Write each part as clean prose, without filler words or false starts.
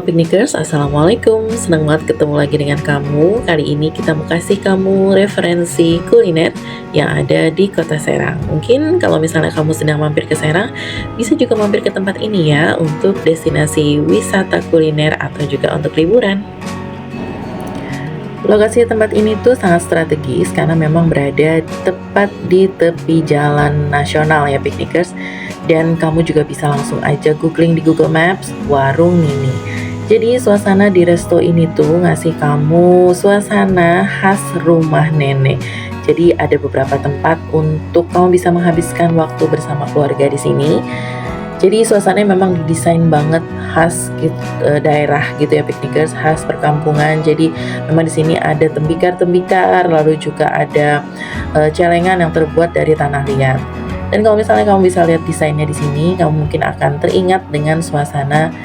Piknikers, Assalamualaikum. Senang banget ketemu lagi dengan kamu. Kali ini kita mau kasih kamu referensi kuliner yang ada di kota Serang. Mungkin kalau misalnya kamu sedang mampir ke Serang, bisa juga mampir ke tempat ini ya, untuk destinasi wisata kuliner atau juga untuk liburan. Lokasi tempat ini tuh sangat strategis karena memang berada tepat di tepi jalan nasional ya Piknikers. Dan kamu juga bisa langsung aja googling di Google Maps Warung Nini. Jadi suasana di resto ini tuh ngasih kamu suasana khas rumah nenek. Jadi ada beberapa tempat untuk kamu bisa menghabiskan waktu bersama keluarga di sini. Jadi suasananya memang didesain banget khas gitu, daerah gitu ya Piknikers, khas perkampungan. Jadi memang di sini ada tembikar-tembikar, lalu juga ada celengan yang terbuat dari tanah liat. Dan kalau misalnya kamu bisa lihat desainnya di sini, kamu mungkin akan teringat dengan suasana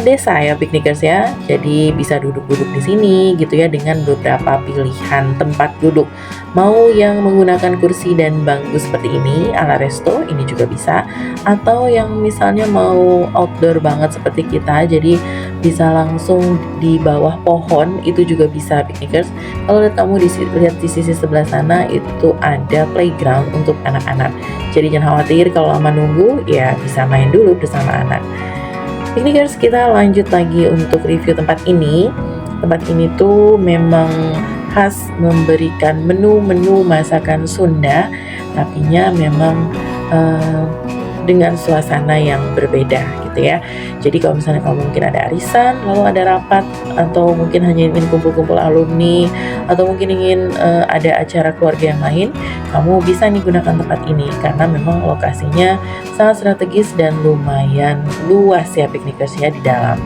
desa ya Piknikers ya. Jadi bisa duduk-duduk di sini gitu ya dengan beberapa pilihan tempat duduk. Mau yang menggunakan kursi dan bangku seperti ini ala resto, ini juga bisa. Atau yang misalnya mau outdoor banget seperti kita, jadi bisa langsung di bawah pohon, itu juga bisa Piknikers. Kalau lihat kamu lihat di sisi sebelah sana itu ada playground untuk anak-anak. Jadi jangan khawatir kalau lama nunggu, ya bisa main dulu bersama anak. Piknikers, kita lanjut lagi untuk review tempat ini. Tempat ini tuh memang khas memberikan menu-menu masakan Sunda, tapinya memang dengan suasana yang berbeda gitu ya. Jadi kalau misalnya kamu mungkin ada arisan, lalu ada rapat, atau mungkin hanya ingin kumpul-kumpul alumni, atau mungkin ingin ada acara keluarga yang lain, kamu bisa nih gunakan tempat ini karena memang lokasinya sangat strategis dan lumayan luas ya Piknikers ya di dalam.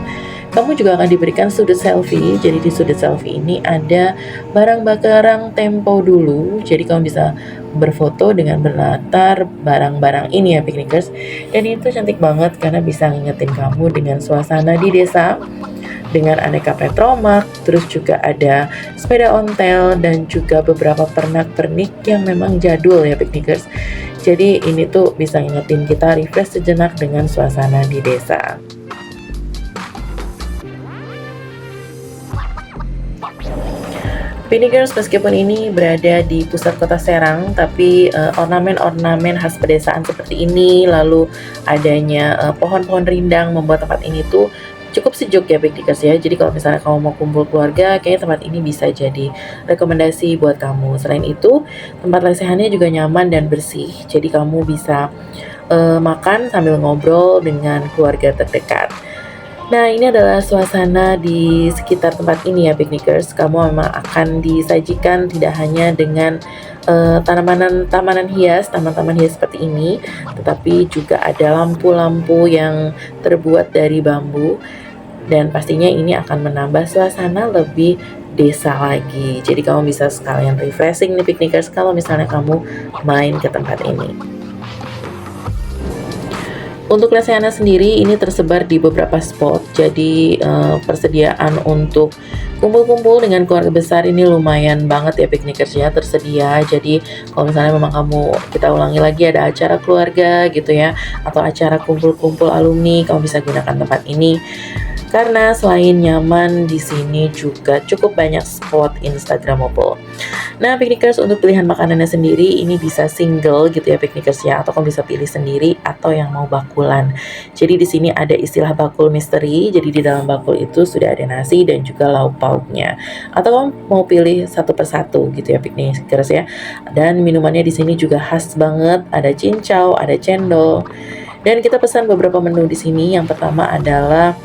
Kamu juga akan diberikan sudut selfie. Jadi di sudut selfie ini ada barang-barang tempo dulu. Jadi kamu bisa berfoto dengan berlatar barang-barang ini ya Piknikers. Dan itu cantik banget karena bisa ngingetin kamu dengan suasana di desa, dengan aneka petromak, terus juga ada sepeda ontel dan juga beberapa pernak-pernik yang memang jadul ya Piknikers. Jadi ini tuh bisa ngingetin kita refresh sejenak dengan suasana di desa. Piknikers, meskipun ini berada di pusat kota Serang, tapi ornamen-ornamen khas pedesaan seperti ini, lalu adanya pohon-pohon rindang membuat tempat ini tuh cukup sejuk ya Piknikers ya. Jadi kalau misalnya kamu mau kumpul keluarga, kayaknya tempat ini bisa jadi rekomendasi buat kamu. Selain itu, tempat lesehannya juga nyaman dan bersih. Jadi kamu bisa makan sambil ngobrol dengan keluarga terdekat. Nah, ini adalah suasana di sekitar tempat ini ya Piknikers. Kamu memang akan disajikan tidak hanya dengan taman-taman hias seperti ini, tetapi juga ada lampu-lampu yang terbuat dari bambu, dan pastinya ini akan menambah suasana lebih desa lagi. Jadi kamu bisa sekalian refreshing nih Piknikers kalau misalnya kamu main ke tempat ini. Untuk lesehannya sendiri ini tersebar di beberapa spot, jadi persediaan untuk kumpul-kumpul dengan keluarga besar ini lumayan banget ya Piknikers ya, tersedia. Jadi kalau misalnya memang kita ulangi lagi ada acara keluarga gitu ya, atau acara kumpul-kumpul alumni, kamu bisa gunakan tempat ini. Karena selain nyaman, di sini juga cukup banyak spot instagramable. Nah, Piknikers, untuk pilihan makanannya sendiri ini bisa single gitu ya Piknikers ya, atau kamu bisa pilih sendiri atau yang mau bakulan. Jadi di sini ada istilah bakul misteri. Jadi di dalam bakul itu sudah ada nasi dan juga lauk pauknya. Atau kamu mau pilih satu persatu gitu ya Piknikers ya. Dan minumannya di sini juga khas banget, ada cincau, ada cendol. Dan kita pesan beberapa menu di sini. Yang pertama adalah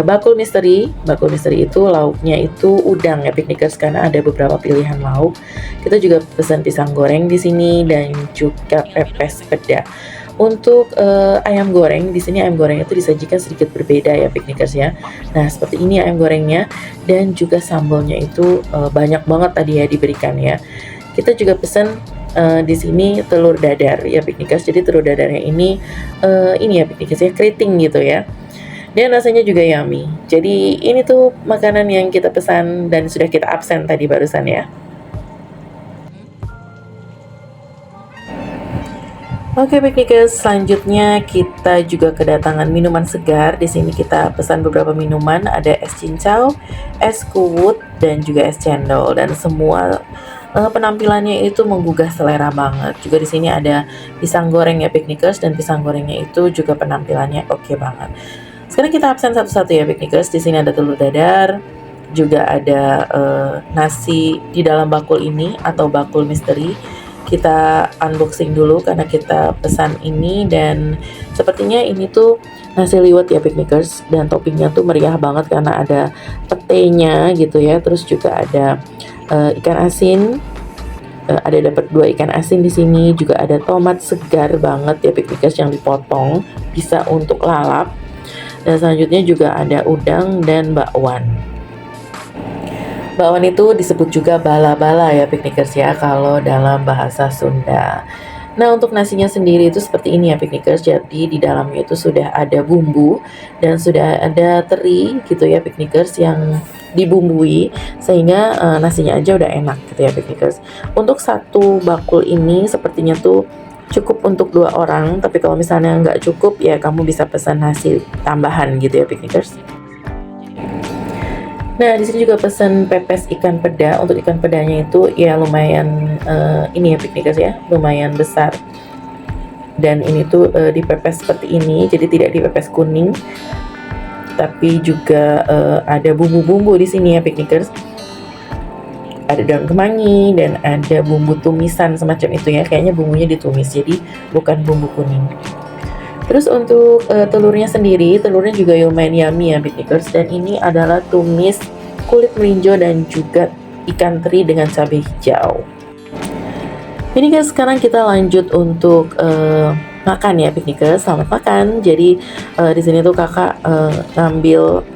bakul misteri. Bakul misteri itu lauknya itu udang ya Piknikers, karena ada beberapa pilihan lauk. Kita juga pesan pisang goreng di sini dan juga pepes peda. Untuk ayam goreng di sini, ayam goreng itu disajikan sedikit berbeda ya Piknikers ya. Nah, seperti ini ayam gorengnya, dan juga sambalnya itu banyak banget tadi ya diberikan ya. Kita juga pesan di sini telur dadar ya Piknikers. Jadi telur dadarnya ini ya Piknikers ya, keriting gitu ya. Dan rasanya juga yummy. Jadi ini tuh makanan yang kita pesan dan sudah kita absen tadi barusan ya. Oke, piknikers, selanjutnya kita juga kedatangan minuman segar. Di sini kita pesan beberapa minuman, ada es cincau, es kuwut, dan juga es cendol. Dan semua penampilannya itu menggugah selera banget. Juga di sini ada pisang goreng ya piknikers, dan pisang gorengnya itu juga penampilannya oke banget. Sekarang kita absen satu-satu ya piknikers. Di sini ada telur dadar, juga ada nasi di dalam bakul ini atau bakul misteri. Kita unboxing dulu karena kita pesan ini, dan sepertinya ini tuh nasi liwet ya piknikers, dan toppingnya tuh meriah banget karena ada petenya gitu ya, terus juga ada ikan asin. Ada dapat 2 ikan asin di sini, juga ada tomat segar banget ya piknikers yang dipotong, bisa untuk lalap. Dan selanjutnya juga ada udang dan bakwan. Bakwan itu disebut juga bala-bala ya piknikers ya kalau dalam bahasa Sunda. Nah, untuk nasinya sendiri itu seperti ini ya piknikers. Jadi di dalamnya itu sudah ada bumbu dan sudah ada teri gitu ya piknikers yang dibumbui sehingga nasinya aja udah enak gitu ya piknikers. Untuk satu bakul ini sepertinya tuh cukup untuk 2 orang, tapi kalau misalnya nggak cukup ya kamu bisa pesan nasi tambahan gitu ya piknikers. Nah, di sini juga pesan pepes ikan peda. Untuk ikan pedanya itu ya lumayan ini ya piknikers ya, lumayan besar. Dan ini tuh dipepes seperti ini, jadi tidak dipepes kuning, tapi juga ada bumbu-bumbu di sini ya piknikers. Ada daun kemangi dan ada bumbu tumisan semacam itu ya. Kayaknya bumbunya ditumis, jadi bukan bumbu kuning. Terus untuk telurnya sendiri, telurnya juga lumayan yummy ya piknikers, dan ini adalah tumis kulit melinjo dan juga ikan teri dengan cabai hijau. Ini guys, sekarang kita lanjut untuk makan ya piknikers. Selamat makan. Jadi di sini tuh kakak ngambil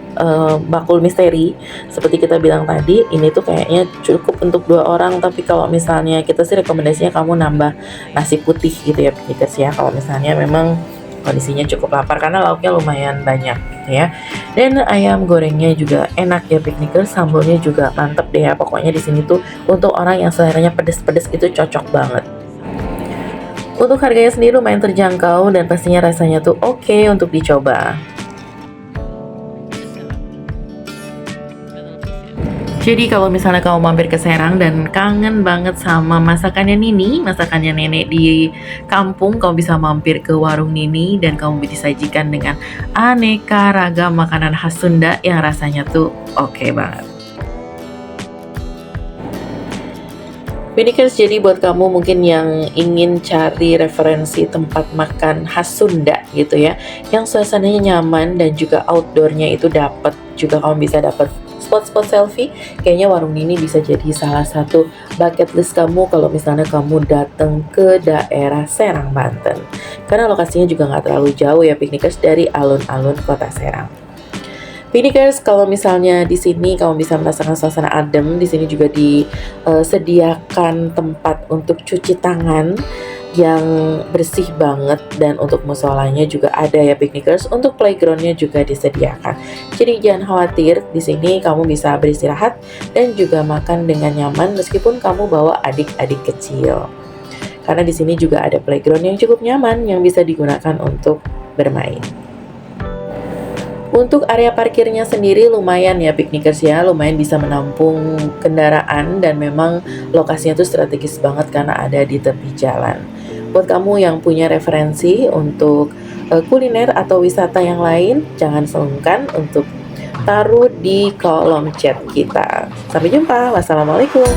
bakul misteri seperti kita bilang tadi. Ini tuh kayaknya cukup untuk 2 orang, tapi kalau misalnya kita sih rekomendasinya kamu nambah nasi putih gitu ya piknikers ya, kalau misalnya memang kondisinya cukup lapar karena lauknya lumayan banyak gitu ya. Dan ayam gorengnya juga enak ya piknikers, sambalnya juga mantep deh ya. Pokoknya di sini tuh untuk orang yang seleranya pedes-pedes itu cocok banget. Untuk harganya sendiri lumayan terjangkau dan pastinya rasanya tuh oke untuk dicoba. Jadi kalau misalnya kamu mampir ke Serang dan kangen banget sama masakannya Nini, masakannya nenek di kampung, kamu bisa mampir ke warung Nini dan kamu disajikan dengan aneka ragam makanan khas Sunda yang rasanya tuh oke banget. Pinikers, jadi buat kamu mungkin yang ingin cari referensi tempat makan khas Sunda gitu ya, yang suasananya nyaman dan juga outdoornya itu dapat, juga kamu bisa dapat spot-spot selfie, kayaknya warung Nini bisa jadi salah satu bucket list kamu kalau misalnya kamu datang ke daerah Serang, Banten. Karena lokasinya juga nggak terlalu jauh ya piknikers dari alun-alun kota Serang. Piknikers, kalau misalnya di sini kamu bisa merasakan suasana adem, di sini juga disediakan tempat untuk cuci tangan yang bersih banget, dan untuk musolanya juga ada ya piknikers. Untuk playgroundnya juga disediakan, jadi jangan khawatir, di sini kamu bisa beristirahat dan juga makan dengan nyaman meskipun kamu bawa adik-adik kecil, karena di sini juga ada playground yang cukup nyaman yang bisa digunakan untuk bermain. Untuk area parkirnya sendiri lumayan ya piknikers ya, lumayan bisa menampung kendaraan dan memang lokasinya tuh strategis banget karena ada di tepi jalan. Buat kamu yang punya referensi untuk kuliner atau wisata yang lain, jangan sungkan untuk taruh di kolom chat kita. Sampai jumpa, wassalamualaikum.